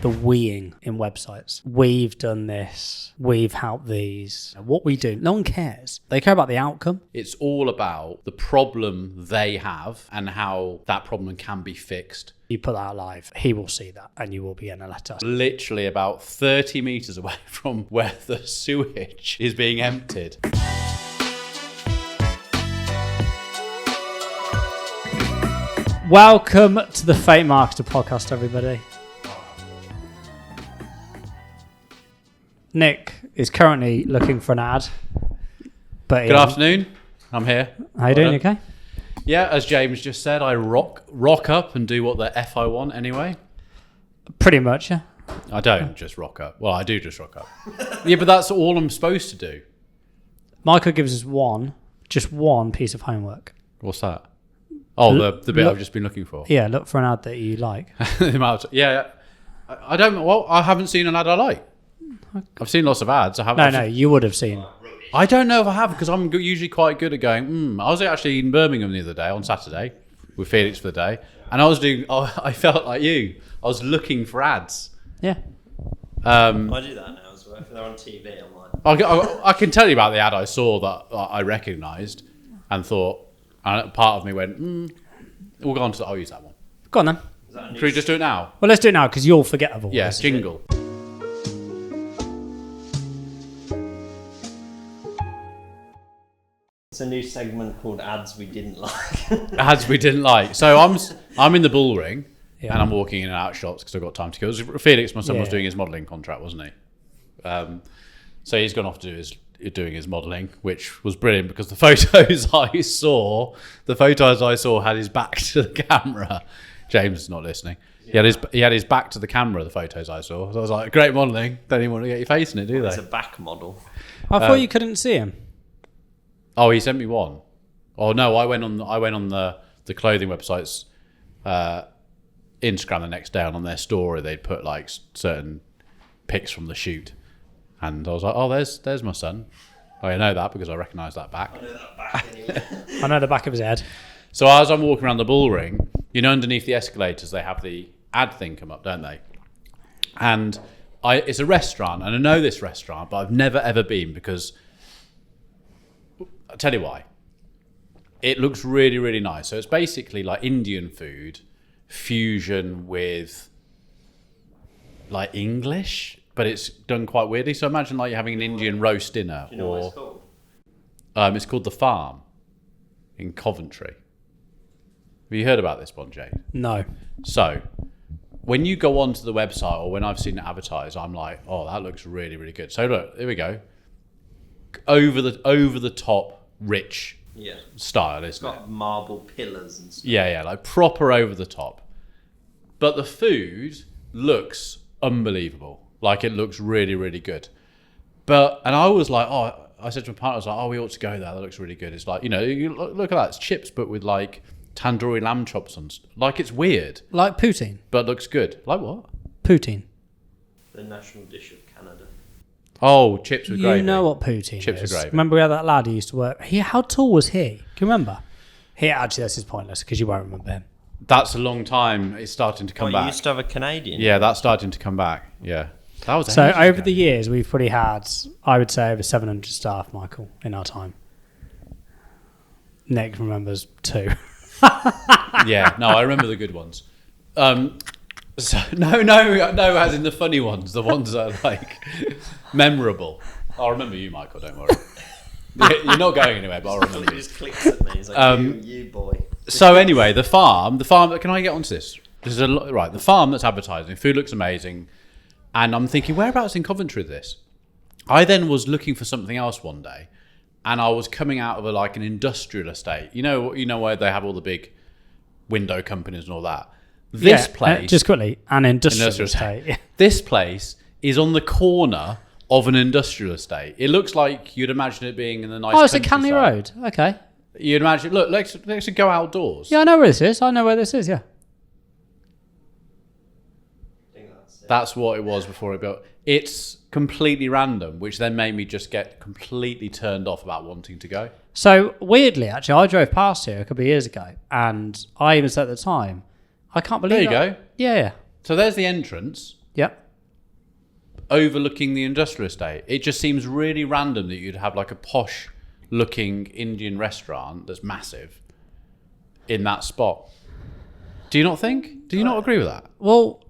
the weing in websites. We've done this. We've helped these. What we do, no one cares. They care about the outcome. It's all about the problem they have and how that problem can be fixed. You put that out live, he will see that, and you will be in a letter. Literally about 30 metres away from where the sewage is being emptied. Welcome to the Fake Marketer podcast, everybody. Nick is currently looking for an ad. But Good afternoon. I'm here. How you doing? You okay? Yeah, as James just said, I rock up and do what the F I want anyway. Pretty much, yeah. I don't just rock up. Well, I do just rock up. Yeah, but that's all I'm supposed to do. Michael gives us just one piece of homework. What's that? Oh, the bit I've just been looking for. Yeah, look for an ad that you like. Yeah. I don't. Well, I haven't seen an ad I like. I've seen lots of ads. No, you would have seen. I don't know if I have because I'm usually quite good at going. I was actually in Birmingham the other day on Saturday with Felix for the day, and I was doing. I felt like you. I was looking for ads. Yeah. I do that now as well. If they're on TV, I'm like. I can tell you about the ad I saw that I recognised and thought. And part of me went, we'll go on to I'll use that one. Go on then. Should we just do it now? Well, let's do it now because you'll forget of all Yeah, this. jingle. It's a new segment called Ads We Didn't Like. Ads we didn't like. So I'm in the bull ring Yeah. and I'm walking in and out of shots because I've got time to kill. Felix, my son, was Yeah. doing his modelling contract, wasn't he? So he's gone off to doing his modelling, which was brilliant because the photos I saw had his back to the camera. James is not listening. He had his back to the camera, the photos I saw. So I was like, great modelling. Don't even want to get your face in it, do they? It's a back model. I thought you couldn't see him. Oh, he sent me one. Oh no, I went on the clothing website's Instagram the next day, and on their story they'd put like certain pics from the shoot, and I was like, oh, there's my son. I know that because I recognise that back. I know that back anyway. I know the back of his head. So as I'm walking around the bull ring, underneath the escalators they have the ad thing come up, don't they? And it's a restaurant, and I know this restaurant, but I've never ever been because. I'll tell you why. It looks really, really nice. So it's basically like Indian food fusion with like English, but it's done quite weirdly. So imagine like you're having an Indian roast dinner. Do you know what it's called? It's called The Farm in Coventry. Have you heard about this one, Jade? No. So when you go onto the website or when I've seen it advertised, I'm like, oh, that looks really, really good. So look, here we go. Over the top rich style, isn't It's got marble pillars and stuff. Yeah, like proper over the top. But the food looks unbelievable. Like it looks really, really good. And I was like, I said to my partner, I was like, we ought to go there. That looks really good. It's like, you look at that. It's chips, but with like tandoori lamb chops and like it's weird. Like poutine. But looks good. Like what? Poutine. The national dish of Canada. Oh, chips with gravy. You know what poutine Chips is. with gravy. Remember we had that lad who used to work. How tall was he? Can you remember? Actually, this is pointless because you won't remember him. That's a long time. It's starting to come back. You used to have a Canadian. Yeah, that's starting to come back. Yeah. That was So ages over ago. the years, we've probably had, I would say, over 700 staff, Michael, in our time. Nick remembers 2. Yeah, no, I remember the good ones. So, no, as in the funny ones, the ones that are like memorable. I'll remember you, Michael, don't worry. You're not going anywhere, but I'll remember He you. just clicks at me. He's like, you boy. So anyway, the farm, can I get onto this? This is right, the farm that's advertising, food looks amazing. And I'm thinking, whereabouts in Coventry is this? I then was looking for something else one day, and I was coming out of an industrial estate. You know where they have all the big window companies and all that. This place, just quickly, an industrial estate. This place is on the corner of an industrial estate. It looks like you'd imagine it being in the nice. Oh, it's at Canley countryside. Road. Okay. You'd imagine. Look, let's go outdoors. Yeah, I know where this is. Yeah. I think that's it. That's what it was before it built. It's completely random, which then made me just get completely turned off about wanting to go. So weirdly, actually, I drove past here a couple of years ago, and I even said at the time, I can't believe There you that. go. Yeah. So there's the entrance, Yep. overlooking the industrial estate. It just seems really random that you'd have like a posh looking Indian restaurant that's massive in that spot. Do you not think? Do you not agree with that? Well,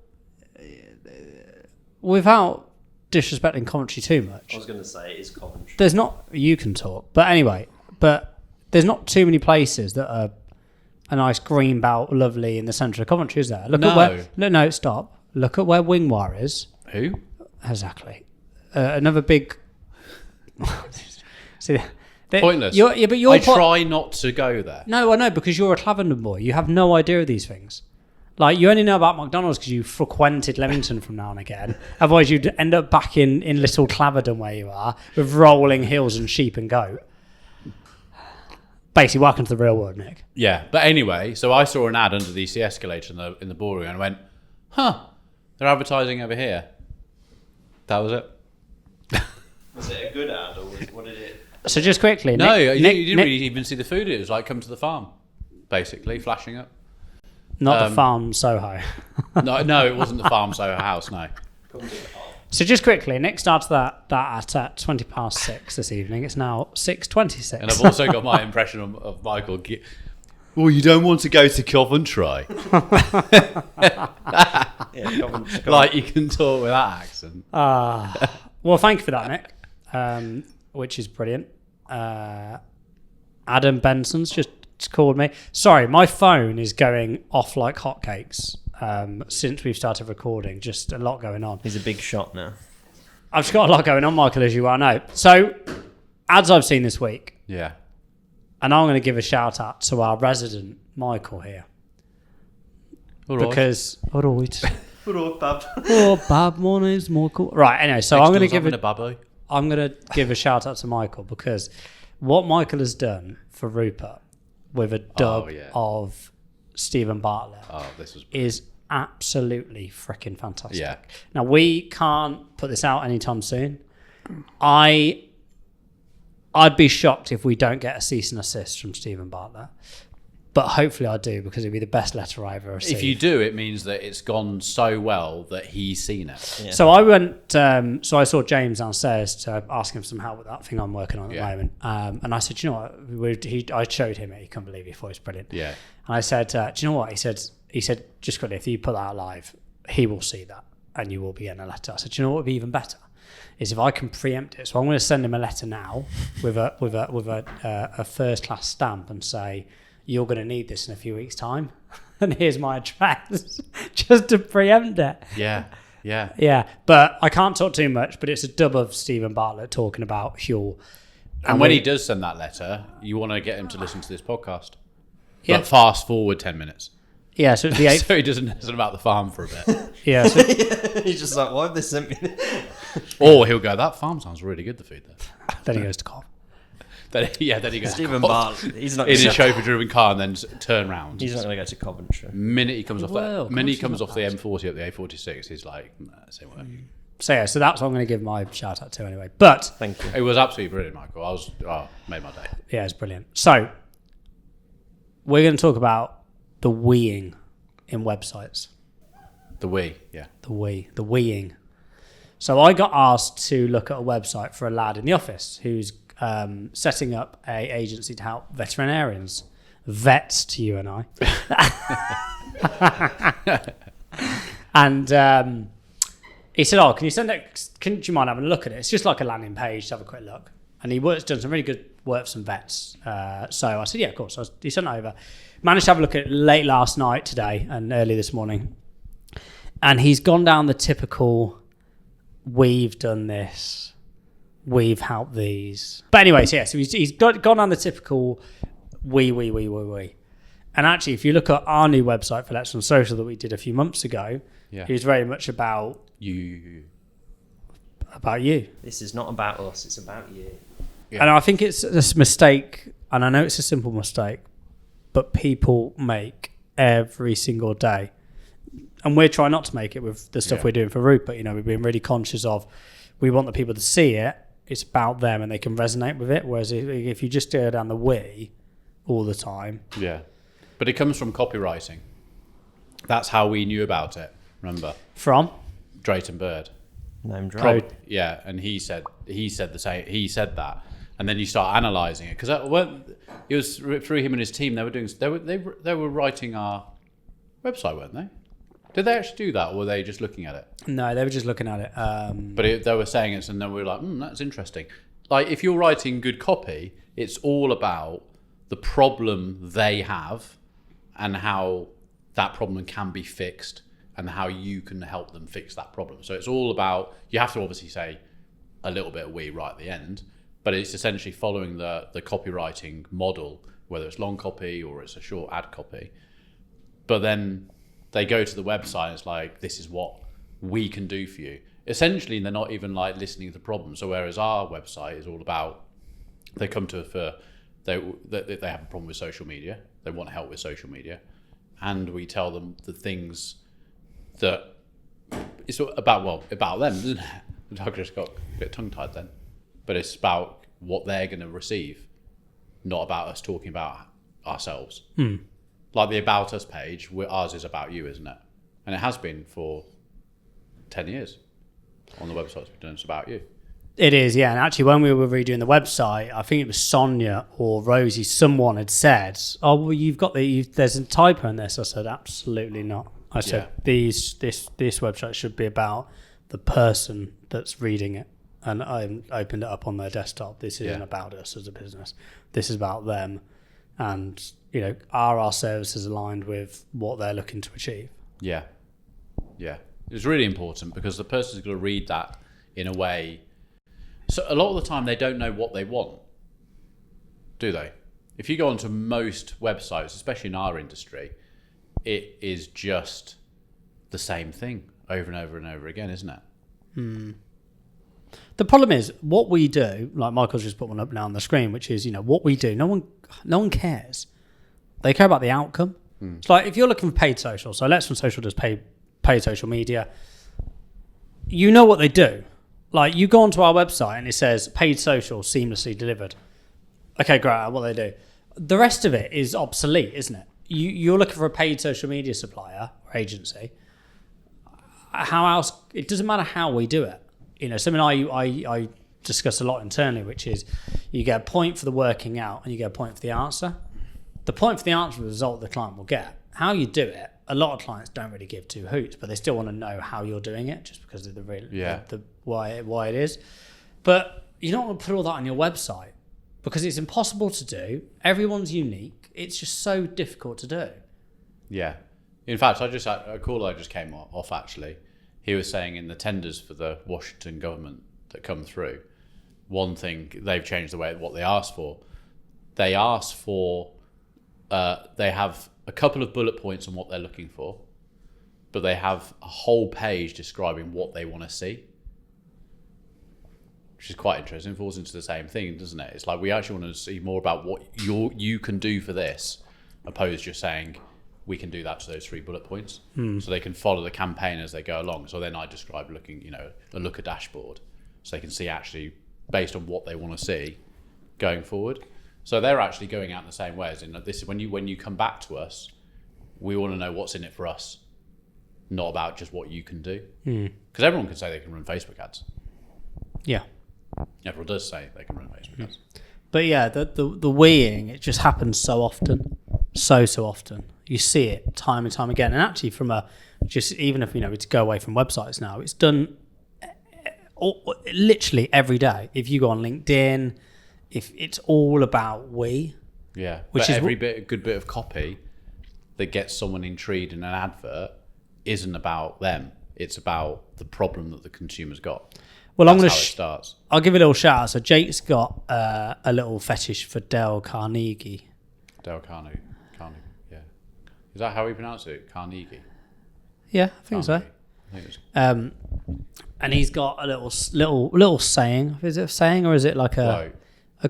without disrespecting Coventry too much, I was going to say it is Coventry. there's not. You can talk, but anyway, there's not too many places that are a nice green belt, lovely in the centre of Coventry, is there? Look at where. No, stop. Look at where Wingwire is. Who? Exactly. Another big. See, Pointless. I try not to go there. No, I know, because you're a Clavendon boy. You have no idea of these things. Like, you only know about McDonald's because you frequented Leamington from now and again. Otherwise, you'd end up back in little Clavendon where you are, with rolling hills and sheep and goat. Basically, welcome to the real world, Nick. Yeah, but anyway, so I saw an ad under the EC escalator in the ballroom and I went, they're advertising over here. That was it. Was it a good ad, or what did it... So just quickly, no, Nick, you didn't really even see the food. It was like, come to the farm, basically, flashing up. Not the farm Soho. No, it wasn't the farm Soho house, no. Come to the farm. So just quickly, Nick starts that at 6:20 this evening. It's now 6:26. And I've also got my impression of Michael. Well, you don't want to go to Coventry. Yeah, Coventry. Like, you can talk with that accent. Well, thank you for that, Nick, which is brilliant. Adam Benson's just called me. Sorry, my phone is going off like hotcakes since we've started recording. Just a lot going on. He's a big shot now. I've just got a lot going on, Michael, as you well know. So, ads I've seen this week. Yeah. And I'm going to give a shout out to our resident Michael here. All right. Because, all right. Hello, Bab. Oh, Bab, my name's Michael. Right, anyway, so Next I'm going to door's give having it. a babbo. I'm going to give a shout out to Michael, because what Michael has done for Rupert with a dub of Stephen Bartlett This was is absolutely freaking fantastic. Yeah. Now, we can't put this out anytime soon. I'd be shocked if we don't get a cease and assist from Stephen Bartlett. But hopefully I do, because it'd be the best letter I ever received. If you do, it means that it's gone so well that he's seen it. Yeah. So I went. So I saw James downstairs to ask him some help with that thing I'm working on at the moment. And I said, you know what? I showed him it. He couldn't believe it. He thought it was brilliant. Yeah. And I said, do you know what? He said, just quickly, if you put that out live, he will see that, and you will be getting a letter. I said, do you know what would be even better? Is if I can preempt it. So I'm going to send him a letter now with a first class stamp and say, you're going to need this in a few weeks' time, and here's my address, just to preempt it. Yeah. But I can't talk too much. But it's a dub of Stephen Bartlett talking about Huel. And when he does send that letter, you want to get him to listen to this podcast. Yeah. But fast forward 10 minutes. Yeah, so it's the 8th. So he doesn't listen about the farm for a bit. Yeah. So, He's just like, why have they sent me this? Or he'll go, that farm sounds really good, the food there. then he goes to Cov. Then he goes Stephen to Bartlett. He's not in gonna a chauffeur-driven car and then turn round. He's not going to go to Coventry. Minute he comes off Well, that, minute he of comes course off the he's M40 up the A46, he's like, nah, same way. So yeah, so that's what I'm going to give my shout out to anyway. But Thank you. It was absolutely brilliant, Michael. Made my day. yeah, it's brilliant. So we're going to talk about the weeing in websites. The we, yeah. The weeing. So I got asked to look at a website for a lad in the office who's setting up a agency to help veterinarians, vets to you and I. And he said, "Oh, can you send it? Do you mind having a look at it? It's just like a landing page to have a quick look." And done some really good work for some vets. So I said, "Yeah, of course." He sent it over. Managed to have a look at it late last night, today, and early this morning. And he's gone down the typical, we've done this, we've helped these. But anyways, yeah, so he's gone down the typical we. And actually, if you look at our new website for Let's on Social that we did a few months ago, it was very much about you. About you. This is not about us, it's about you. Yeah. And I think it's a mistake, and I know it's a simple mistake, but people make every single day. And we're trying not to make it with the stuff we're doing for Rupert. You know, we've been really conscious of, we want the people to see it, it's about them and they can resonate with it. Whereas if you just go down the we all the time. Yeah. But it comes from copywriting. That's how we knew about it, remember? From? Drayton Bird. Name drop. Yeah, and he said the same. He said that, and then you start analysing it because it was through him and his team. They were writing our website, weren't they? Did they actually do that, or were they just looking at it? No, they were just looking at it. But they were saying it, and then we were like, that's interesting. Like, if you're writing good copy, it's all about the problem they have and how that problem can be fixed and how you can help them fix that problem. So it's all about, you have to obviously say a little bit of we right at the end, but it's essentially following the copywriting model, whether it's long copy or it's a short ad copy. But then they go to the website and it's like, this is what we can do for you. Essentially, they're not even like listening to the problem. So whereas our website is all about, they come to us for, they have a problem with social media. They want help with social media. And we tell them the things that it's about them, isn't it? I just got a bit tongue-tied then. But it's about what they're going to receive, not about us talking about ourselves. Like the About Us page, ours is about you, isn't it? And it has been for 10 years on the website. It's about you. It is, yeah. And actually, when we were redoing the website, I think it was Sonia or Rosie, someone had said, oh, well, there's a typo in this. I said, absolutely not. I said, this website should be about the person that's reading it. And I opened it up on their desktop. This isn't about us as a business. This is about them. And, are our services aligned with what they're looking to achieve? Yeah. Yeah. It's really important because the person's going to read that in a way. So a lot of the time they don't know what they want, do they? If you go onto most websites, especially in our industry, it is just the same thing over and over and over again, isn't it? The problem is what we do, like Michael's just put one up now on the screen, which is, what we do, no one cares. They care about the outcome. It's like if you're looking for paid social, so Let's Run Social does paid social media, you know what they do. Like you go onto our website and it says paid social seamlessly delivered. Okay, great, what they do. The rest of it is obsolete, isn't it? You're looking for a paid social media supplier or agency. How else? It doesn't matter how we do it. Something I discuss a lot internally, which is you get a point for the working out and you get a point for the answer. The point for the answer is the result the client will get. How you do it, a lot of clients don't really give two hoots, but they still want to know how you're doing it just because of the why it is. But you don't want to put all that on your website because it's impossible to do. Everyone's unique. It's just so difficult to do. Yeah. In fact, a caller just came off actually. He was saying in the tenders for the Washington government that come through, one thing they've changed the way what they ask for. They ask for, they have a couple of bullet points on what they're looking for, but they have a whole page describing what they want to see, which is quite interesting. It falls into the same thing, doesn't it? It's like we actually want to see more about what you can do for this, opposed to just saying we can do that to those 3 bullet points, so they can follow the campaign as they go along. So then I describe a looker dashboard, so they can see actually based on what they want to see going forward. So they're actually going out in the same way as in this is when you come back to us, we want to know what's in it for us, not about just what you can do. Because everyone can say they can run Facebook ads. Yeah. Everyone does say they can run Facebook ads. But yeah, the weeing, it just happens so often. So often. You see it time and time again. And actually even if, we to go away from websites now, it's done literally every day. If you go on LinkedIn, if it's all about we. Yeah. Which is every good bit of copy that gets someone intrigued in an advert isn't about them. It's about the problem that the consumer's got. Well, That's how it starts. I'll give it a little shout out. So Jake's got a little fetish for Dale Carnegie. Dale Carnegie, yeah. Is that how we pronounce it? Carnegie? Yeah, I think so. I think it's... and he's got a little saying. Is it a saying or is it like a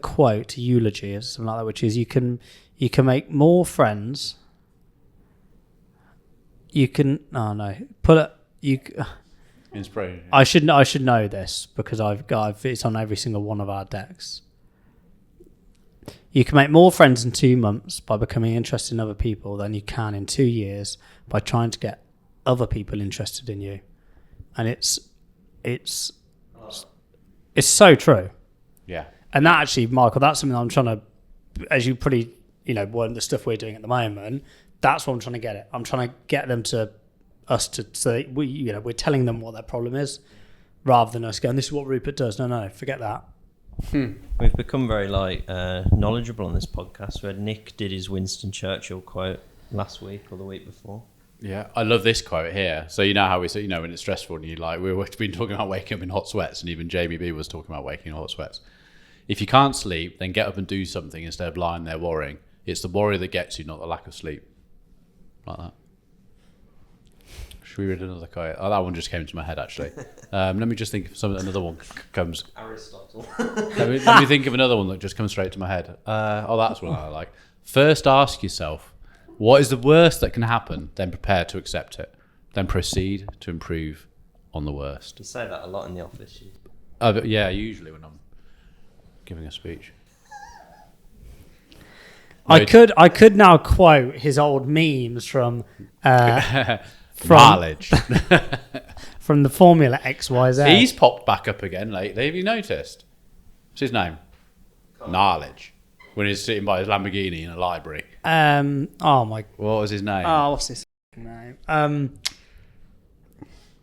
quote, eulogy or something like that, which is you can make more friends. You can Inspiration. I should know this because it's on every single one of our decks. You can make more friends in 2 months by becoming interested in other people than you can in 2 years by trying to get other people interested in you. and it's so true. Yeah. And that actually, Michael, that's something I'm trying to, as you pretty, one of the stuff we're doing at the moment, that's what I'm trying to get at. I'm trying to get them to us to say, we're telling them what their problem is, rather than us going, this is what Rupert does. No, forget that. We've become very knowledgeable on this podcast. We had Nick did his Winston Churchill quote last week or the week before. Yeah, I love this quote here. So you know how we say, when it's stressful and we've been talking about waking up in hot sweats, and even Jamie B was talking about waking in hot sweats. If you can't sleep, then get up and do something instead of lying there worrying. It's the worry that gets you, not the lack of sleep. Like that. Should we read another quote? Oh, that one just came to my head actually. Let me just think of another one comes. Aristotle. let me think of another one that just comes straight to my head. That's one I like. First, ask yourself, what is the worst that can happen? Then prepare to accept it. Then proceed to improve on the worst. You say that a lot in the office. Yeah, usually when I'm giving a speech. I could now quote his old memes from knowledge from the Formula XYZ. He's popped back up again lately. Have you noticed? What's his name? Knowledge. When he's sitting by his Lamborghini in a library. What was his name? What's his name?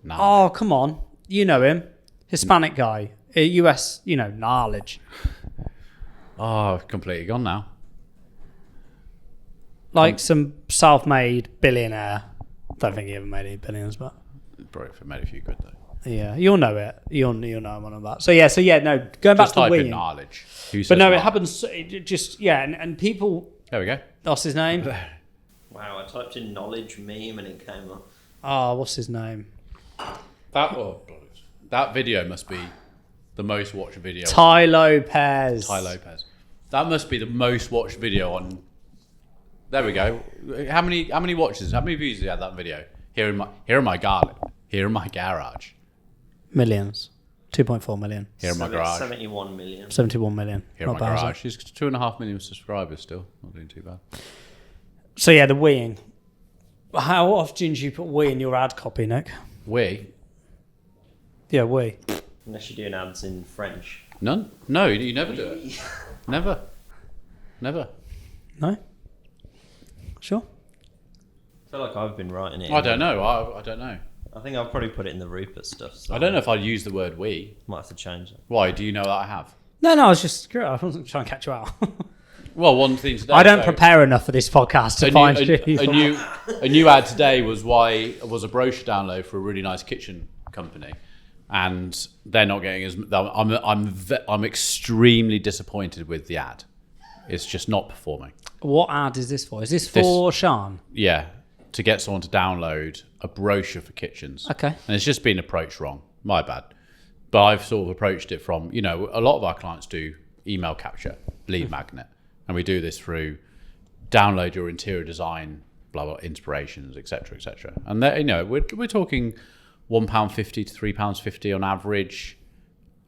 Knowledge. Come on. You know him. Hispanic guy. US, knowledge. Completely gone now. Like some self-made billionaire. Don't think he ever made any billions, but probably made a few good though. Yeah, you'll know it. You'll know one of that. So no. Going back just to type weeing. in knowledge. But no, it happens. It just and people. There we go. What's his name? Wow, I typed in knowledge meme and it came up. What's his name? That video must be the most watched video. Ty Lopez. That must be the most watched video on. There we go. How many watches? How many views did you had that video? Here in my garage. Millions. 2.4 million. Here in my garage. 71 million. 71 million. Here in my garage. He's 2.5 million subscribers still. Not doing too bad. So the weeing. How often do you put we in your ad copy, Nick? We? Yeah, we. Unless you're doing ads in French. None? No, you never do it. Never. No? Sure. I feel like I've been writing it. I don't know. I don't know. I think I'll probably put it in the Rupert stuff. So I don't know if I'd use the word we. Might have to change it. Why? Do you know that I have? No, I was just curious. I wasn't trying to catch you out. Well, one thing today. I don't prepare enough for this podcast to find you. A new ad today was a brochure download for a really nice kitchen company, and they're not getting as. I'm extremely disappointed with the ad. It's just not performing. What ad is this for? Is this for Sean? Yeah, to get someone to download a brochure for kitchens. Okay. And it's just been approached wrong. My bad. But I've sort of approached it from, a lot of our clients do email capture, lead magnet. And we do this through download your interior design, blah, blah, inspirations, etc., etc. And we're talking £1.50 to £3.50 on average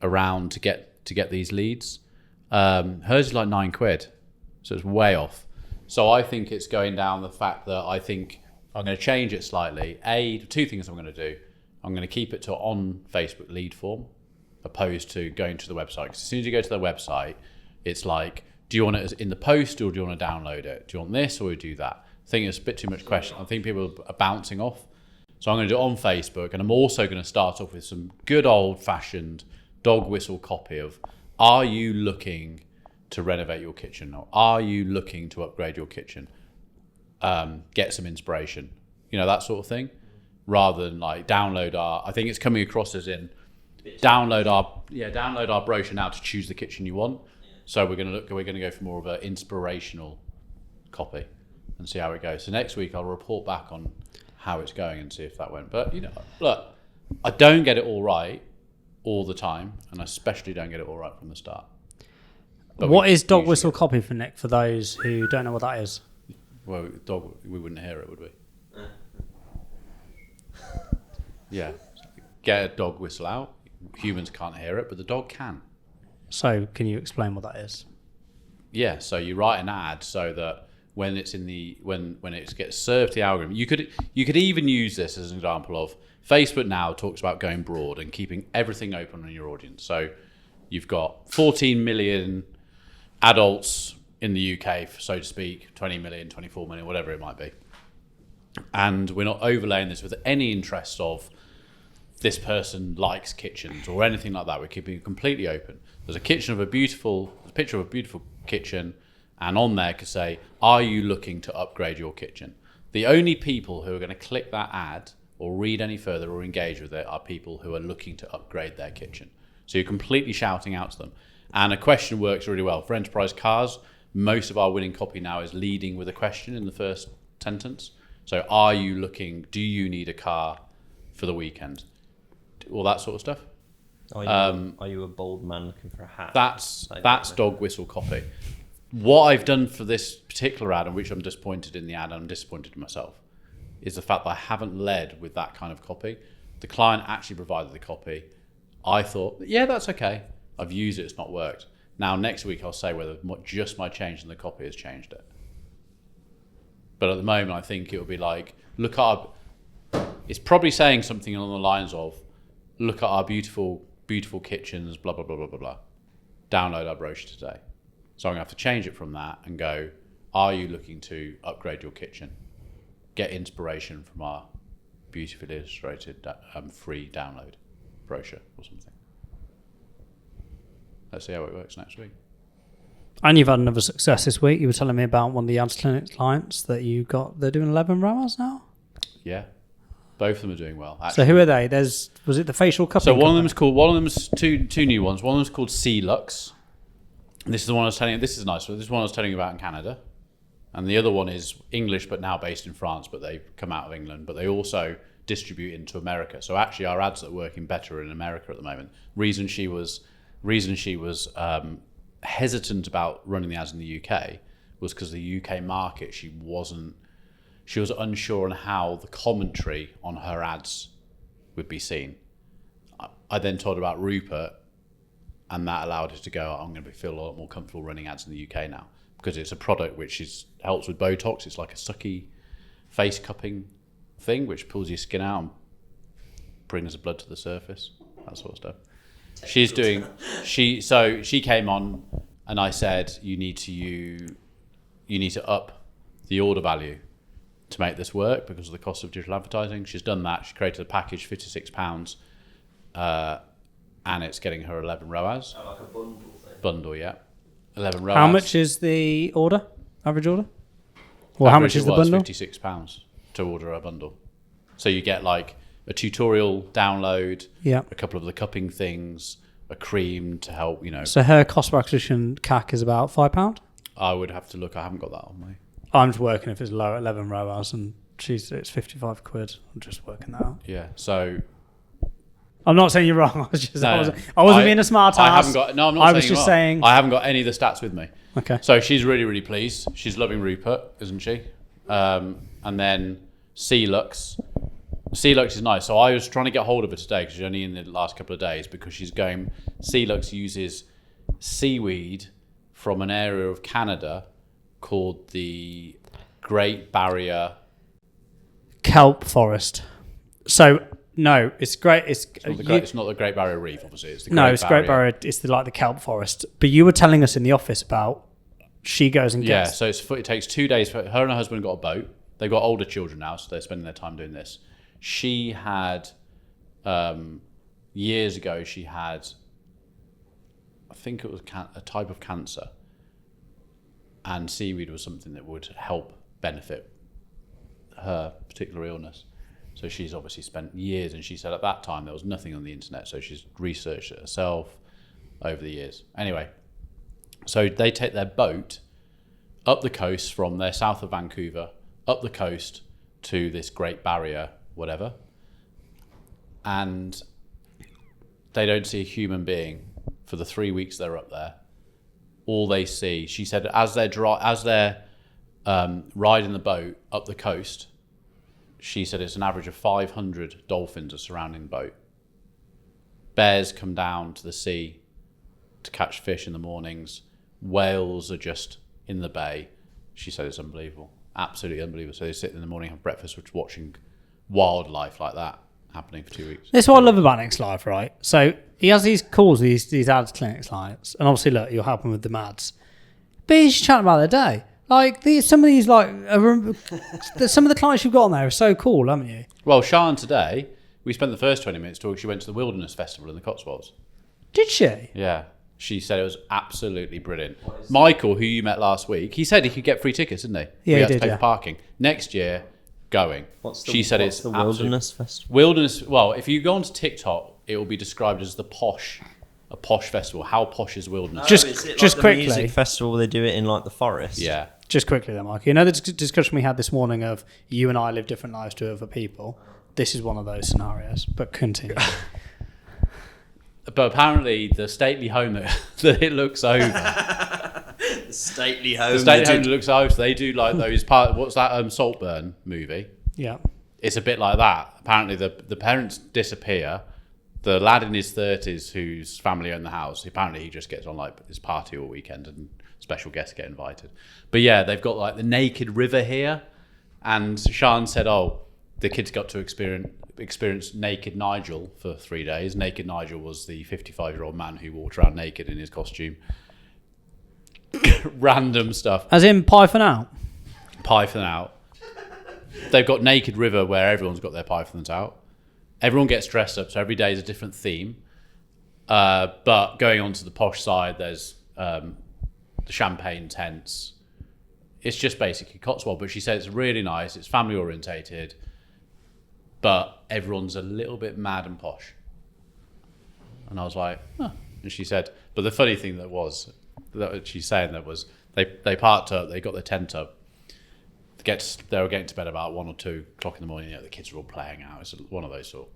around to get these leads. Hers is like £9, so it's way off. So I think it's going down the fact that I think I'm going to change it slightly. Two things I'm going to do. I'm going to keep it to on Facebook lead form, opposed to going to the website. Because as soon as you go to the website, it's like, do you want it in the post or do you want to download it? Do you want this or do that? I think it's a bit too much question. I think people are bouncing off. So I'm going to do it on Facebook, and I'm also going to start off with some good old-fashioned dog whistle copy of, are you looking to renovate your kitchen, or are you looking to upgrade your kitchen? Get some inspiration, that sort of thing, rather than like download our. I think it's coming across as in download our brochure now to choose the kitchen you want. So we're going to go for more of an inspirational copy and see how it goes. So next week I'll report back on how it's going and see if that went. But look, I don't get it all right all the time, and I especially don't get it all right from the start. But what is dog whistle copy for Nick, for those who don't know what that is? Well, we wouldn't hear it, would we? Yeah. Get a dog whistle out. Humans can't hear it, but the dog can. So can you explain what that is? Yeah, so you write an ad so that when it's when it gets served to the algorithm. You could even use this as an example of Facebook now talks about going broad and keeping everything open on your audience. So you've got 14 million adults in the UK, so to speak, 20 million, 24 million, whatever it might be. And we're not overlaying this with any interest of this person likes kitchens or anything like that. We're keeping it completely open. There's a picture of a beautiful kitchen, and on there could say, are you looking to upgrade your kitchen? The only people who are going to click that ad or read any further or engage with it are people who are looking to upgrade their kitchen. So you're completely shouting out to them. And a question works really well. For enterprise cars, most of our winning copy now is leading with a question in the first sentence. So do you need a car for the weekend? All that sort of stuff. Are you a bold man looking for a hat? That's dog whistle copy. What I've done for this particular ad, and which I'm disappointed in the ad and I'm disappointed in myself, is the fact that I haven't led with that kind of copy. The client actually provided the copy. I thought, yeah, that's okay. I've used it, it's not worked. Now, next week, I'll say whether just my change in the copy has changed it. But at the moment, I think it would be like, it's probably saying something along the lines of, look at our beautiful, beautiful kitchens, blah, blah, blah, blah, blah, blah. Download our brochure today. So I'm going to have to change it from that and go, are you looking to upgrade your kitchen? Get inspiration from our beautifully illustrated free download brochure or something. Let's see how it works next week. And you've had another success this week. You were telling me about one of the ads clinic clients that you got. They're doing 11 ROAS now? Yeah. Both of them are doing well. Actually. So who are they? Was it the facial cupping? So one of them's two new ones. One of them's called C-Lux. This is the one I was telling you. This is nice. This is one I was telling you about in Canada. And the other one is English, but now based in France, but they come out of England. But they also distribute into America. So actually our ads that are working better are in America at the moment. Reason she was hesitant about running the ads in the UK was because the UK market, she was unsure on how the commentary on her ads would be seen. I then told her about Rupert, and that allowed her to go, I'm going to feel a lot more comfortable running ads in the UK now, because it's a product which helps with Botox. It's like a sucky face cupping thing which pulls your skin out and brings the blood to the surface, that sort of stuff. She came on, and I said, you need to up the order value to make this work because of the cost of digital advertising. She's done that. She created a package, £56, and it's getting her 11 ROAS. Like a bundle thing. Bundle, yeah. 11 ROAS. How much is the order? Average order? Well, how much is the bundle? £56 to order a bundle. So you get like a tutorial download, a couple of the cupping things, a cream to help, So her cost per acquisition CAC is about £5? I would have to look. I haven't got that on me. I'm just working if it's low at 11 ROAS and it's 55 quid. I'm just working that out. Yeah, so... I'm not saying you're wrong. I wasn't being a smart ass. I'm not I was just saying... I haven't got any of the stats with me. Okay. So she's really, really pleased. She's loving Rupert, isn't she? And then C-Lux. C-Lux is nice. So I was trying to get hold of her today because she's only in the last couple of days because C-Lux uses seaweed from an area of Canada called the Great Barrier... Kelp Forest. So... No, it's great. It's not the Great Barrier Reef, obviously. It's the Great Barrier. It's like the kelp forest. But you were telling us in the office about she goes and gets. Yeah, so it takes 2 days. Her and her husband got a boat. They've got older children now, so they're spending their time doing this. She had, years ago, I think it was a type of cancer. And seaweed was something that would help benefit her particular illness. So she's obviously spent years, and she said at that time there was nothing on the internet, so she's researched it herself over the years. Anyway, so they take their boat up the coast from their south of Vancouver, up the coast to this Great Barrier, whatever, and they don't see a human being for the 3 weeks they're up there. All they see, she said, as they're riding the boat up the coast, she said it's an average of 500 dolphins are surrounding the boat. Bears come down to the sea to catch fish in the mornings. Whales are just in the bay. She said it's unbelievable, absolutely unbelievable. So they sit in the morning, have breakfast, which watching wildlife like that happening for 2 weeks. That's what I love about Nick's life, right? So he has these calls, these ads clinics, like, and obviously, look, you're helping with the ads, but he's just chatting about their day. Like some of these, like some of the clients you've got on there are so cool, haven't you? Well, Sian today, we spent the first 20 minutes talking. She went to the Wilderness Festival in the Cotswolds. Did she? Yeah. She said it was absolutely brilliant. Michael, who you met last week, he said he could get free tickets, didn't he? Yeah, we had he to did, pay yeah. for parking. Next year, going. She said it's the absolute- Wilderness Festival. Wilderness. Well, if you go onto TikTok, it will be described as a posh festival. How posh is Wilderness? Just- Is it like just the quickly. music festival where they do it in like the forest? Yeah. Just quickly then, Mike. You know the discussion we had this morning of you and I live different lives to other people? This is one of those scenarios, but continue. But apparently, the stately home that it looks over, The stately home. the stately home that looks over, they do like those what's that Saltburn movie? Yeah. It's a bit like that. Apparently, the parents disappear. The lad in his 30s, whose family own the house, apparently he just gets on like his party all weekend, and special guests get invited. But yeah, they've got like the naked river here, and Sian said, "Oh, the kids got to experience Naked Nigel for 3 days." Naked Nigel was the 55-year-old man who walked around naked in his costume. Random stuff. As in Python out? Python out. They've got Naked River where everyone's got their pythons out. Everyone gets dressed up, so every day is a different theme. But going on to the posh side, there's the champagne tents. It's just basically Cotswold, but she said it's really nice. It's family orientated, but everyone's a little bit mad and posh. And I was like, huh. And she said, but the funny thing that she's saying that was they parked up, they got their tent up. They were getting to bed about 1 or 2 o'clock in the morning. You know, the kids were all playing out. It's one of those sort.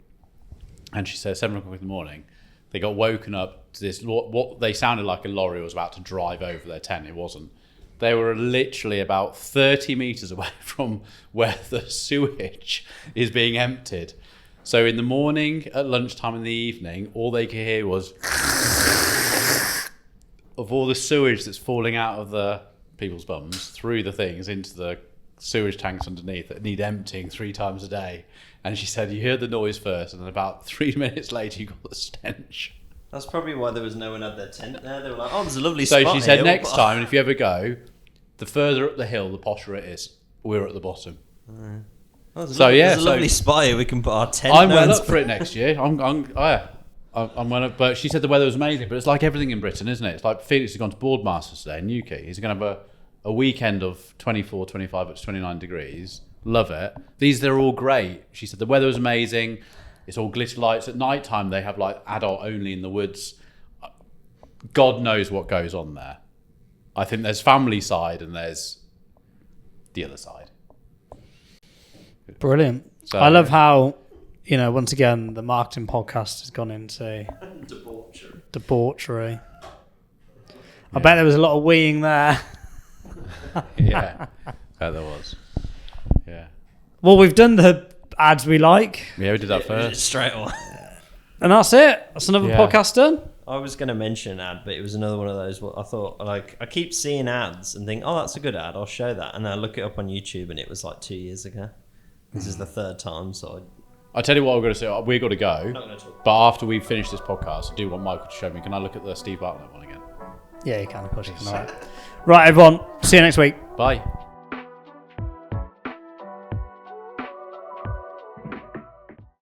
And she said 7 o'clock in the morning, they got woken up to this. What they sounded like a lorry was about to drive over their tent. It wasn't. They were literally about 30 meters away from where the sewage is being emptied. So in the morning, at lunchtime, in the evening, all they could hear was of all the sewage that's falling out of the people's bums through the things into the sewage tanks underneath that need emptying 3 times a day. And she said you heard the noise first, and then about 3 minutes later you got the stench. That's probably why there was no one had their tent there. They were like, "Oh, there's a lovely So spot she said here, next but-" time, if you ever go, the further up the hill, the posher it is. We're at the bottom. Oh, there's So, yeah, there's a lovely spot here. We can put our tent. I'm No well one's- up for it next year. I'm well up. But she said the weather was amazing. But it's like everything in Britain, isn't it? It's like Felix has gone to Boardmasters today in Newquay. He's going to have a weekend of 24, 25, up to 29 degrees. Love it. They're all great. She said the weather was amazing. It's all glitter lights. At night time, they have like adult only in the woods. God knows what goes on there. I think there's family side and there's the other side. Brilliant. So, I love how, once again, the marketing podcast has gone into debauchery. I bet there was a lot of weeing there. Yeah, there was. Yeah. Well, we've done the ads we like, Yeah, we did that first. straight away. and that's it. That's another Yeah. podcast done. I was going to mention an ad, but it was another one of those. What I thought, like, I keep seeing ads and think, "Oh, that's a good ad. I'll show that." And then I look it up on YouTube, and it was like 2 years ago. This is the 3rd time, so I'll tell you what we're going to say. We've got to go. I'm not going to talk. But after we finish this podcast, I do want Michael to show me. Can I look at the Steve Bartlett one again? Yeah, you can. Of course you can. All right. Right, everyone. See you next week. Bye.